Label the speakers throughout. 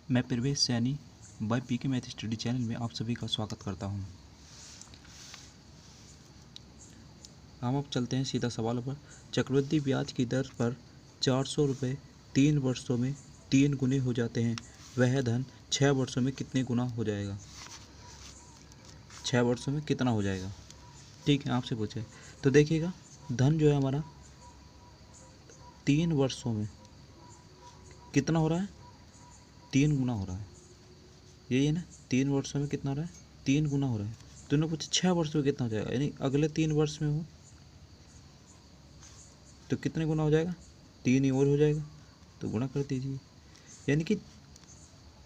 Speaker 1: मैं प्रवेश सैनी बाय पीके math study channel में आप सभी का स्वागत करता हूं। हम अब चलते हैं सीधा सवाल पर। चक्रवृद्धि ब्याज की दर पर 400 रुपये 3 वर्षों में 3 गुने हो जाते हैं, वह धन 6 वर्षों में कितने गुना हो जाएगा? 6 वर्षों में कितना हो जाएगा? ठीक है, आपसे पूछे तो देखिएगा, धन जो है हमारा 3 वर्षों में कितना हो रहा है? 3 गुना हो रहा है। यही है ना, 3 वर्षों में कितना हो रहा है? 3 गुना हो रहा है। तो उन्होंने पूछा 6 वर्षों में कितना हो जाएगा, यानी अगले 3 वर्ष में हो तो कितने गुना हो जाएगा? 3 ही और हो जाएगा, तो गुणा कर दीजिए। यानी कि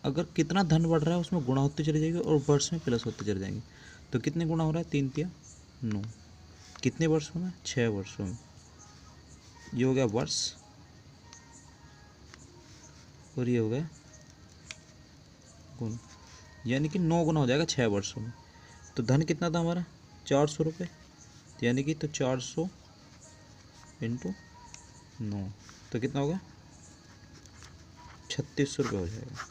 Speaker 1: अगर कितना धन बढ़ रहा है उसमें गुणा होते चले जाएंगे और वर्ष में प्लस होते चले जाएंगे। तो कितने गुना हो रहा है? 3 तिया 9। कितने वर्षों में? 6 वर्षों में। ये हो गया वर्ष और ये हो गया गुण, यानी कि 9 गुना हो जाएगा 6 वर्षों में। तो धन कितना था हमारा? 400 रुपये, यानी कि तो 400 इंटू 9 तो कितना होगा? 3600 रुपये हो जाएगा।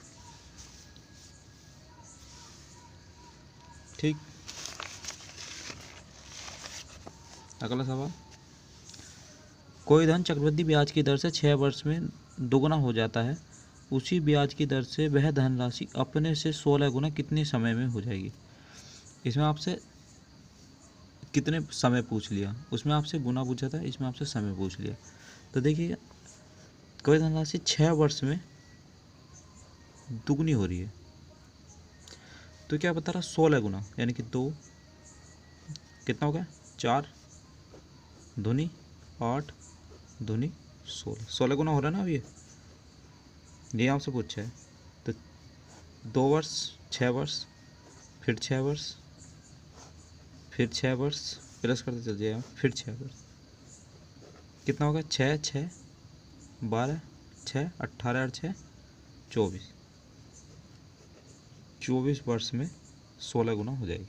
Speaker 1: ठीक, अगला सवाल। कोई धन चक्रवृद्धि ब्याज की दर से 6 वर्ष में दोगुना हो जाता है, उसी ब्याज की दर से वह धनराशि अपने से 16 गुना कितने समय में हो जाएगी? इसमें आपसे कितने समय पूछ लिया, उसमें आपसे गुना पूछा था, इसमें आपसे समय पूछ लिया। तो देखिए, कोई धनराशि 6 वर्ष में दुगनी हो रही है, तो क्या बता रहा? 16 गुना, यानी कि 2 कितना हो गया? 4 दूनी 8 दूनी 16 गुना हो रहा है ना। अब ये आपसे पूछा है। तो 2 वर्ष 6 वर्ष फिर 6 वर्ष फिर 6 वर्ष प्लस करते चल जाएगा, फिर 6 वर्ष कितना होगा? 6 6 12 6 18 और 6 24 24 वर्ष में 16 गुना हो जाएगी।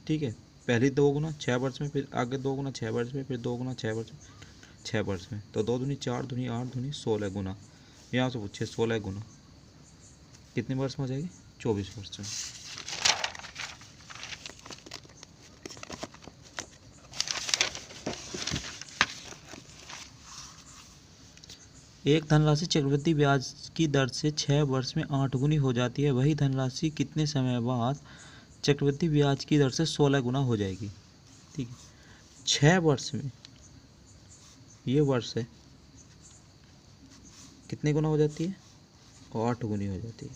Speaker 1: ठीक है, पहले 2 गुना 6 वर्ष में, फिर आगे 2 गुना 6 वर्ष में, फिर 2 गुना 6 वर्ष में, 6 वर्ष में। तो 2 दूनी 4 दूनी 8 दूनी 16 गुना। यहाँ से पूछे 16 गुना कितने वर्ष में हो जाएगी? 24 वर्ष में। एक धनराशि चक्रवृद्धि ब्याज की दर से 6 वर्ष में 8 गुनी हो जाती है, वही धनराशि कितने समय बाद चक्रवृद्धि ब्याज की दर से 16 गुना हो जाएगी? ठीक है, 6 वर्ष में ये वर्ष है, कितने गुना हो जाती है? 8 गुनी हो जाती है।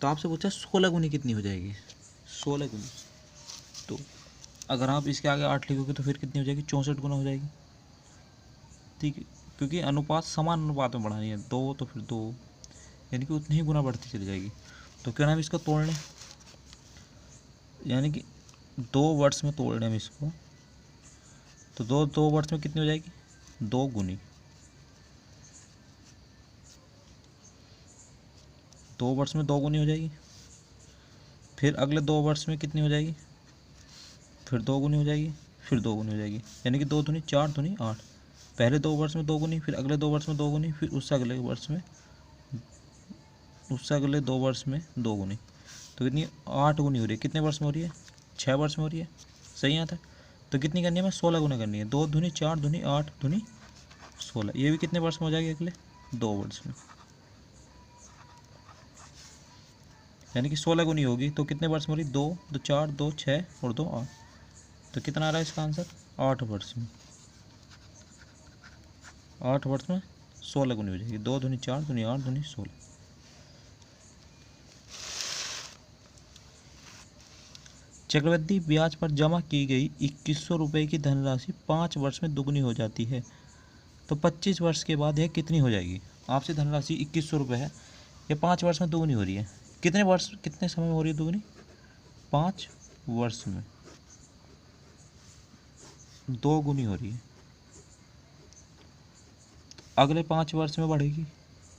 Speaker 1: तो आपसे पूछा 16 गुनी कितनी हो जाएगी? 16 गुनी, तो अगर आप इसके आगे 8 लिखोगे तो फिर कितनी हो जाएगी? 64 गुना हो जाएगी। ठीक है, क्योंकि अनुपात समान अनुपात में बढ़ानी है, 2 तो फिर 2, यानी कि उतनी ही गुना बढ़ती चली जाएगी। तो क्या नाम इसका तोड़ लें, यानी कि 2 वर्ष में तोड़ लें हम इसको, तो 2 वर्ष में कितनी हो जाएगी? 2 गुनी। 2 वर्ष में 2 गुनी हो जाएगी, फिर अगले 2 वर्ष में कितनी हो जाएगी? फिर 2 गुनी हो जाएगी, फिर 2 गुनी हो जाएगी, यानी कि 2 दूनी 4 दूनी 8। पहले 2 वर्ष में 2 गुनी, फिर अगले 2 वर्ष में 2 गुनी, फिर उससे अगले 2 वर्ष में 2 गुनी। तो कितनी? 8 गुनी हो रही है। कितने वर्ष में हो रही है? 6 वर्ष में हो रही है। सही आता है। तो कितनी करनी है? मैं 16 गुना करनी है। 2 दूनी 4 दूनी 8 दूनी 16। ये भी कितने वर्ष में हो जाएगी? अगले 2 वर्ष में, यानी कि 16 गुनी होगी। तो कितने वर्ष में हो रही? 2 2 4 2 6 और 2 8। तो कितना आ रहा है इसका आंसर? 8 वर्ष में। 8 वर्ष में 16 गुनी हो जाएगी। 2 दूनी 4 दूनी 8 दूनी 16। चक्रवृद्धि ब्याज पर जमा की गई 2100 रुपये की धनराशि 5 वर्ष में दुगनी हो जाती है, तो 25 वर्ष के बाद यह कितनी हो जाएगी? आपसे धनराशि 2100 रुपये है, ये 5 वर्ष में दुगनी हो रही है। कितने वर्ष, कितने समय में हो रही है दुगनी? 5 वर्ष में 2 गुनी हो रही है। अगले 5 वर्ष में बढ़ेगी,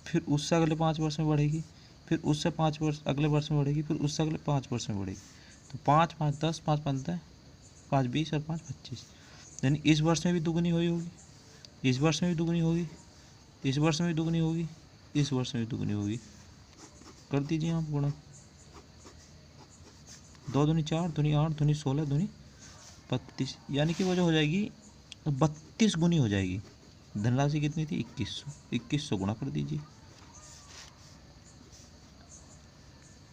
Speaker 1: फिर उससे अगले 5 वर्ष में बढ़ेगी, फिर उससे 5 वर्ष अगले वर्ष में बढ़ेगी, फिर उससे अगले 5 वर्ष में बढ़ेगी। तो 5 5 10 5 15 5 20 और 5 25, यानी इस वर्ष में भी दुगनी हुई होगी, इस वर्ष में भी दुगनी होगी, इस वर्ष में भी दुगनी होगी, इस वर्ष में भी दुगनी होगी। कर दीजिए आप गुणा। 2 दूनी 4, दूनी 8, दूनी 16, दूनी 32, यानी कि वो जो हो जाएगी 32 गुनी हो जाएगी। धनराशि कितनी थी? 2100। 2100 गुणा कर दीजिए।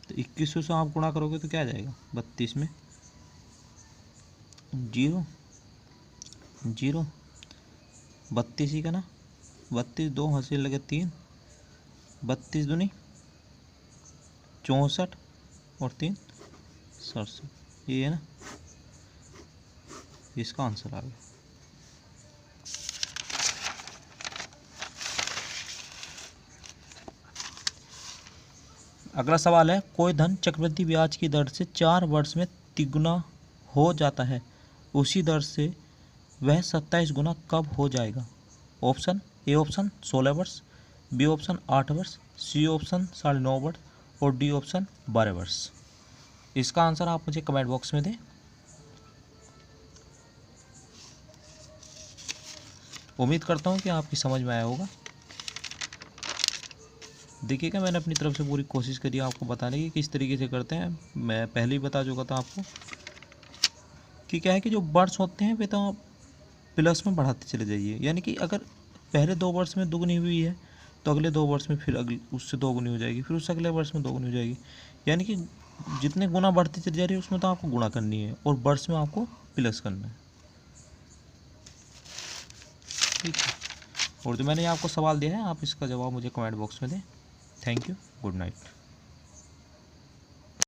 Speaker 1: तो 2100 से आप गुणा करोगे तो क्या आ जाएगा? 32 में 0 0, 32 ही का ना, 32, 2 हंसी लगे 3, 32 दूनी 64 और 3 67, ये है ना, इसका आंसर आ गया। अगला सवाल है, कोई धन चक्रवृद्धि ब्याज की दर से 4 वर्ष में तिगुना हो जाता है, उसी दर से वह 27 गुना कब हो जाएगा? ऑप्शन ए ऑप्शन 16 वर्ष, बी ऑप्शन 8 वर्ष, सी ऑप्शन 9.5 वर्ष और डी ऑप्शन 12 वर्ष। इसका आंसर आप मुझे कमेंट बॉक्स में दें। उम्मीद करता हूँ कि आपकी समझ में आया होगा। देखिएगा, मैंने अपनी तरफ से पूरी कोशिश करी आपको बताने की किस तरीके से करते हैं। मैं पहले ही बता चुका था आपको कि क्या है कि जो वर्ष होते हैं वे तो आप प्लस में बढ़ाते चले जाइए, यानी कि अगर पहले 2 वर्ष में दुगनी हुई है तो अगले 2 वर्ष में फिर अगले उससे 2 गुनी हो जाएगी, फिर उससे अगले वर्ष में 2 गुनी हो जाएगी, यानी कि जितने गुना बढ़ती चली जा रही है उसमें तो आपको गुणा करनी है और वर्ष में आपको प्लस करना है। ठीक है, और जो मैंने आपको सवाल दिया है आप इसका जवाब मुझे कमेंट बॉक्स में दें। Thank you, good night.